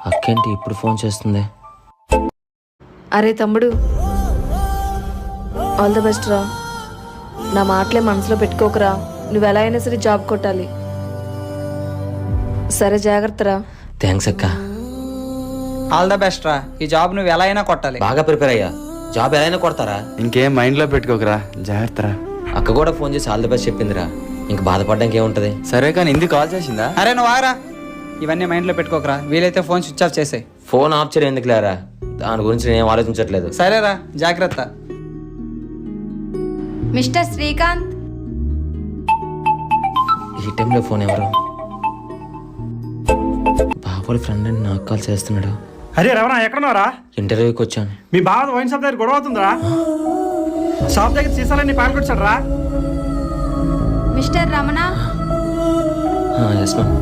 అక్కేంటి ఇప్పుడు ఫోన్ చేస్తుంది? అరే తమ్ముడు, ఆల్ ద బెస్ట్ రా. నా మాటలే మనసులో పెట్టుకోకరా. నువ్వు ఎలా అయినా సరే జాబ్ కొట్టాలి. సరే, జాగ్రత్త రా. థ్యాంక్స్ అక్క. ఆల్ ద బెస్ట్ రా. ఈ జాబ్ నువ్వు ఎలా అయినా కొట్టాలి. బాగా ప్రిపేర్ అయ్యా. జాబ్ ఎలా అయినా కొడతారా? ఇంకేం మైండ్ లో పెట్టుకోకరా, జాగ్రత్త. అక్క కూడా ఫోన్ చేసి ఆల్ ది బెస్ట్ చెప్పిందిరా. ఇంక బాధపడడానికి ఏముంటది? సరే కానీ ఇందుకు కాల్ చేసిందా? అరే నువ్వు ఆగరా. ఇవన్నీ మైండ్లో పెట్టుకోకరా. వీలైతే ఫోన్ స్విచ్ ఆఫ్ చేసేయ్. ఫోన్ ఆఫ్ చేయడం ఎందుకు లేరా? దాని గురించి నేను ఆలోచించట్లేదు. సరేరా, జాగ్రత్త. మిస్టర్ శ్రీకాంత్. ఈ టైంలో ఫోన్ ఎవరు? బాబోడి ఫ్రెండ్ అని నాకు కాల్ చేస్తున్నాడు. అరే రమణ, ఎక్కడున్నారా? ఇంటర్వ్యూకి వచ్చాను. మీ బావ వైన్ షాప్ దగ్గర గొడవ అవుతుందా? షాప్ దగ్గర సీసాలన్నీ పాల్గొచ్చాడు రా. మిస్టర్ రమణ. Yes ma'am.